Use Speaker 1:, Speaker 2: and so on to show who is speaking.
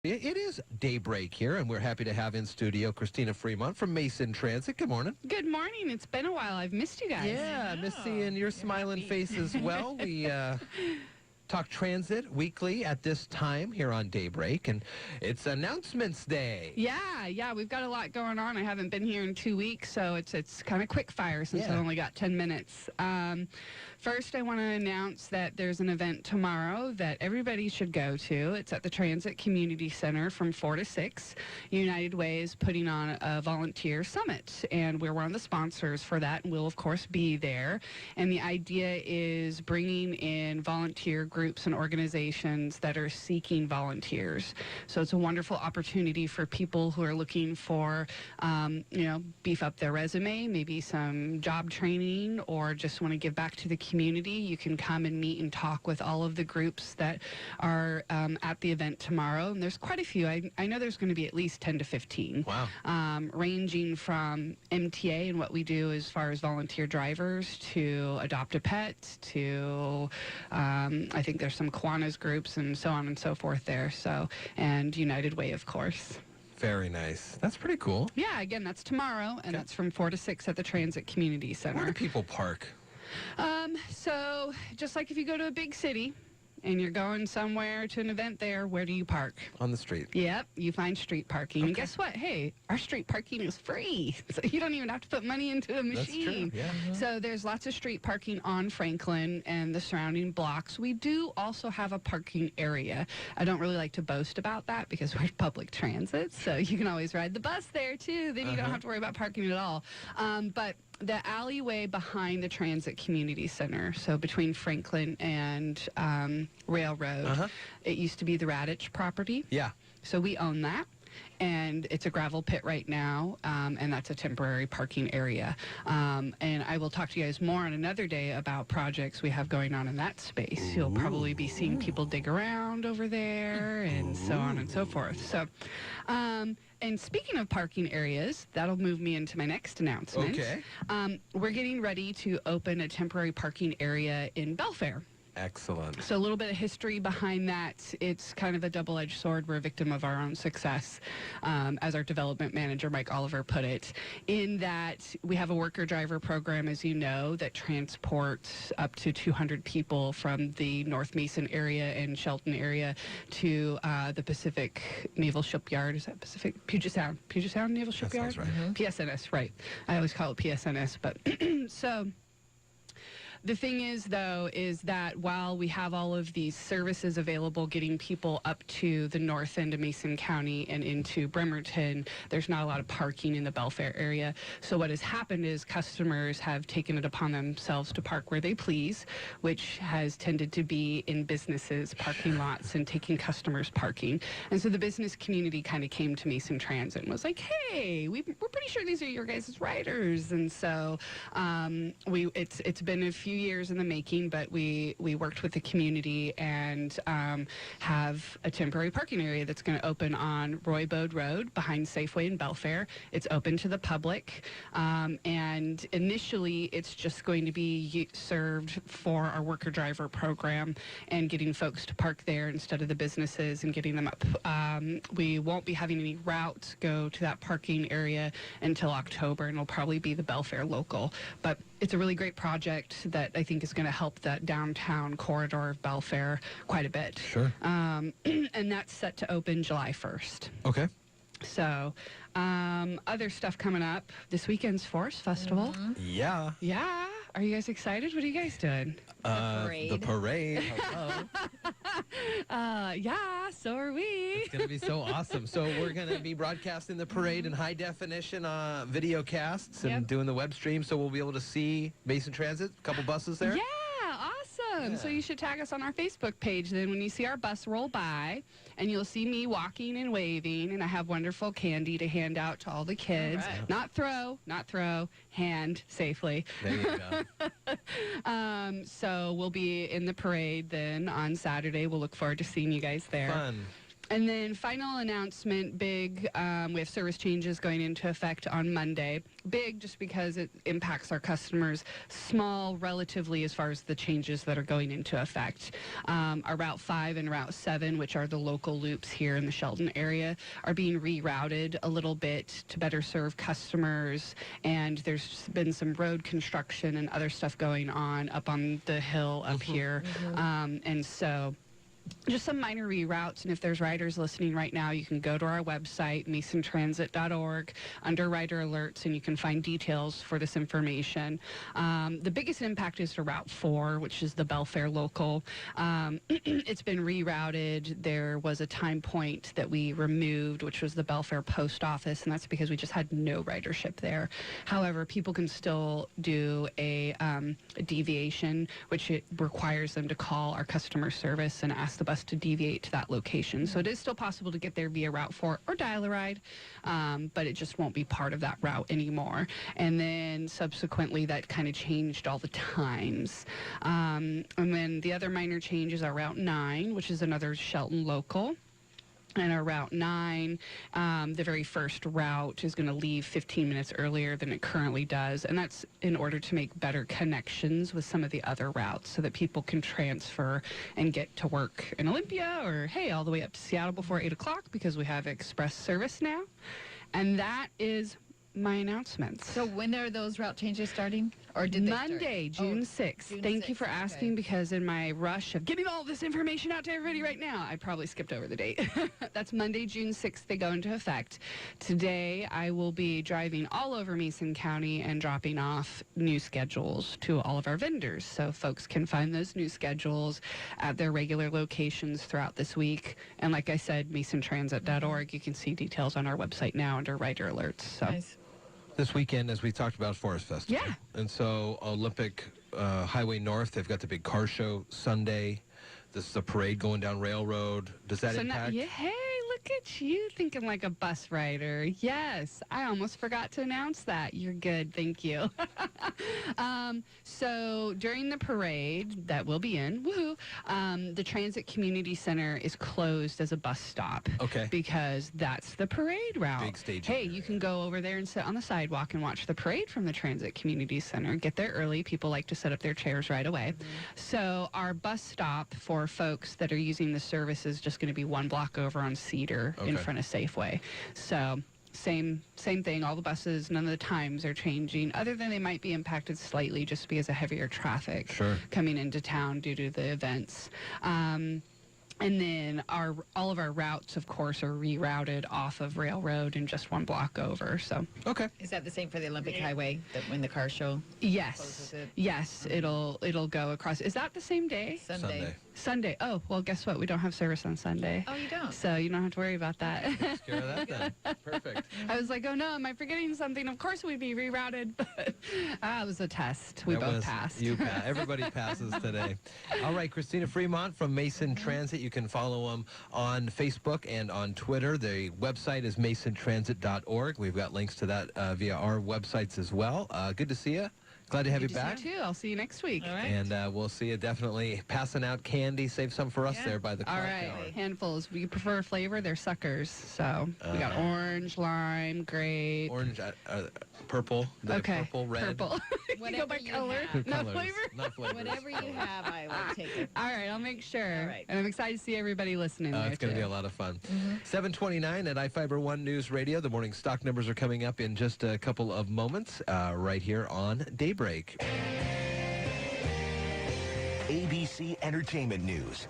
Speaker 1: It is Daybreak here, and we're happy to have in studio Christina Fremont from Mason Transit. Good morning.
Speaker 2: Good morning. It's been a while. I've missed you guys.
Speaker 1: Yeah, I miss seeing your smiling face as well. We talk transit weekly at this time here on Daybreak, and it's Announcements Day.
Speaker 2: Yeah, we've got a lot going on. I haven't been here in 2 weeks, so it's kind of quick fire since I've only got 10 minutes. First, I want to announce that there's an event tomorrow that everybody should go to. It's at the Transit Community Center from 4 to 6. United Way is putting on a volunteer summit, and we're one of the sponsors for that, and we'll, of course, be there. And the idea is bringing in volunteer groups and organizations that are seeking volunteers. So it's a wonderful opportunity for people who are looking for, beef up their resume, maybe some job training, or just want to give back to the community. You can come and meet and talk with all of the groups that are at the event tomorrow. And there's quite a few. I know there's going to be at least 10 to 15.
Speaker 1: Wow.
Speaker 2: Ranging from MTA and what we do as far as volunteer drivers to adopt a pet to, I think there's some Kiwanis groups and so on and so forth there. So, and United Way, of course.
Speaker 1: Very nice. That's pretty cool.
Speaker 2: Yeah, again, that's tomorrow, and that's from 4 to 6 at the Transit Community Center.
Speaker 1: Where do people park?
Speaker 2: So just like if you go to a big city and you're going somewhere to an event there, where do you park?
Speaker 1: On the street.
Speaker 2: Yep, you find street parking. And guess what? Hey, our street parking is free. So you don't even have to put money into a machine.
Speaker 1: That's true. Yeah.
Speaker 2: So there's lots of street parking on Franklin and the surrounding blocks. We do also have a parking area. I don't really like to boast about that because we're public transit, so you can always ride the bus there too. Then you don't have to worry about parking at all. But the alleyway behind the Transit Community Center, so between Franklin and Railroad, it used to be the Radich property.
Speaker 1: Yeah.
Speaker 2: So we own that. And it's a gravel pit right now, and that's a temporary parking area. And I will talk to you guys more on another day about projects we have going on in that space. You'll probably be seeing people dig around over there and so on and so forth. So, and speaking of parking areas, that'll move me into my next announcement.
Speaker 1: Okay.
Speaker 2: We're getting ready to open a temporary parking area in Belfair.
Speaker 1: Excellent.
Speaker 2: So a little bit of history behind that. It's kind of a double-edged sword. We're a victim of our own success, as our development manager, Mike Oliver, put it, in that we have a worker-driver program, as you know, that transports up to 200 people from the North Mason area and Shelton area to the Pacific Naval Shipyard. Is that Pacific? Puget Sound Naval Shipyard?
Speaker 1: That sounds right.
Speaker 2: PSNS, right. I always call it PSNS, but so... The thing is, though, is that while we have all of these services available getting people up to the north end of Mason County and into Bremerton, there's not a lot of parking in the Belfair area. So what has happened is customers have taken it upon themselves to park where they please, which has tended to be in businesses, parking lots, and taking customers parking. And so the business community kind of came to Mason Transit and was like, hey, we're pretty sure these are your guys' riders. And so it's been a few years in the making, but we worked with the community and have a temporary parking area that's going to open on Roy Bode Road behind Safeway in Belfair. It's open to the public, and initially it's just going to be served for our worker driver program and getting folks to park there instead of the businesses and getting them up. We won't be having any routes go to that parking area until October, and it'll probably be the Belfair local, but it's a really great project that I think is going to help that downtown corridor of Belfair quite a bit.
Speaker 1: Sure.
Speaker 2: And that's set to open July 1st.
Speaker 1: Okay.
Speaker 2: So, other stuff coming up. This weekend's Forest Festival.
Speaker 1: Yeah.
Speaker 2: Yeah. Are you guys excited? What are you guys doing?
Speaker 1: The parade. Hello.
Speaker 2: Yeah, so are we.
Speaker 1: It's going to be so awesome. So we're going to be broadcasting the parade in high definition video casts and doing the web stream, so we'll be able to see Mason Transit, a couple buses there.
Speaker 2: Yeah, awesome. So you should tag us on our Facebook page then when you see our bus roll by, and you'll see me walking and waving, and I have wonderful candy to hand out to all the kids. All right. Not throw, hand safely.
Speaker 1: There you go.
Speaker 2: So we'll be in the parade then on Saturday. We'll look forward to seeing you guys there.
Speaker 1: Fun.
Speaker 2: And then final announcement, big, we have service changes going into effect on Monday. Big just because it impacts our customers. Small relatively as far as the changes that are going into effect. Our Route 5 and Route 7, which are the local loops here in the Shelton area, are being rerouted a little bit to better serve customers. And there's been some road construction and other stuff going on up on the hill up here. And so just some minor reroutes, and if there's riders listening right now, you can go to our website, masontransit.org, under rider alerts, and you can find details for this information. The biggest impact is to Route 4, which is the Belfair local. It's been rerouted. There was a time point that we removed, which was the Belfair post office, and that's because we just had no ridership there. However, people can still do a deviation, which it requires them to call our customer service and ask the bus to deviate to that location. So it is still possible to get there via Route 4 or dial a ride, but it just won't be part of that route anymore. And then subsequently that kind of changed all the times. And then the other minor changes are Route 9, which is another Shelton local. And our Route 9, the very first route is going to leave 15 minutes earlier than it currently does. And that's in order to make better connections with some of the other routes so that people can transfer and get to work in Olympia or, hey, all the way up to Seattle before 8 o'clock because we have express service now. And that is my announcements.
Speaker 3: So when are those route changes starting? Or did they
Speaker 2: Monday,
Speaker 3: start?
Speaker 2: June 6th.
Speaker 3: June
Speaker 2: Thank you
Speaker 3: 6th,
Speaker 2: for asking,
Speaker 3: okay.
Speaker 2: because in my rush of getting all this information out to everybody right now, I probably skipped over the date. That's Monday, June 6th. They go into effect. Today, I will be driving all over Mason County and dropping off new schedules to all of our vendors. So folks can find those new schedules at their regular locations throughout this week. And like I said, masontransit.org. You can see details on our website now under rider alerts. So.
Speaker 3: Nice.
Speaker 1: This weekend, as we talked about, Forest Festival.
Speaker 2: Yeah.
Speaker 1: And so Olympic Highway North, they've got the big car show Sunday. This is a parade going down Railroad. Does that impact?
Speaker 2: Yeah, hey, look at you thinking like a bus rider. Yes, I almost forgot to announce that. You're good, thank you. So during the parade that we'll be in, woohoo, the Transit Community Center is closed as a bus stop.
Speaker 1: Okay.
Speaker 2: Because that's the parade route.
Speaker 1: Big staging
Speaker 2: Hey,
Speaker 1: area.
Speaker 2: you can go over there and sit on the sidewalk and watch the parade from the Transit Community Center. Get there early. People like to set up their chairs right away. So our bus stop for folks that are using the service is just going to be one block over on Cedar in
Speaker 1: Okay.
Speaker 2: front of Safeway. So same thing. All the buses, none of the times are changing, other than they might be impacted slightly just because of heavier traffic coming into town due to the events. And then all of our routes, of course, are rerouted off of Railroad and just one block over. So
Speaker 1: Okay.
Speaker 3: Is that the same for the Olympic Highway, that when the car show
Speaker 2: yes,
Speaker 3: closes it?
Speaker 2: yes, it'll go across. Is that the same day?
Speaker 3: Sunday?
Speaker 2: Sunday. Oh, well, guess what? We don't have service on Sunday.
Speaker 3: Oh, you don't?
Speaker 2: So you don't have to worry about that.
Speaker 1: Takes care of that then. Perfect.
Speaker 2: I was like, oh no, am I forgetting something? Of course we'd be rerouted, but it was a test. We both passed.
Speaker 1: Everybody passes today. All right, Christina Fremont from Mason Transit. You can follow them on Facebook and on Twitter. The website is masontransit.org. We've got links to that via our websites as well. Good to see you. Glad to have you back.
Speaker 2: You too. I'll see you next week.
Speaker 3: All right.
Speaker 1: And we'll see you definitely passing out candy. Save some for us there by the
Speaker 2: All
Speaker 1: clock
Speaker 2: right.
Speaker 1: tower.
Speaker 2: Handfuls. We prefer flavor. They're suckers. So we got orange, lime, grape.
Speaker 1: Orange, purple,
Speaker 2: Okay.
Speaker 1: purple, red.
Speaker 2: Purple. You go
Speaker 3: Whatever
Speaker 2: by
Speaker 3: you
Speaker 2: color,
Speaker 3: have.
Speaker 2: not
Speaker 1: Colors,
Speaker 2: flavor.
Speaker 1: not flavors.
Speaker 3: Whatever you have, I will take it.
Speaker 2: All right, I'll make sure.
Speaker 3: All right.
Speaker 2: And I'm excited to see everybody listening there,
Speaker 1: It's going to
Speaker 2: too.
Speaker 1: be a lot of fun. 7:29 at iFiber One News Radio. The morning stock numbers are coming up in just a couple of moments right here on Daybreak.
Speaker 4: ABC Entertainment News.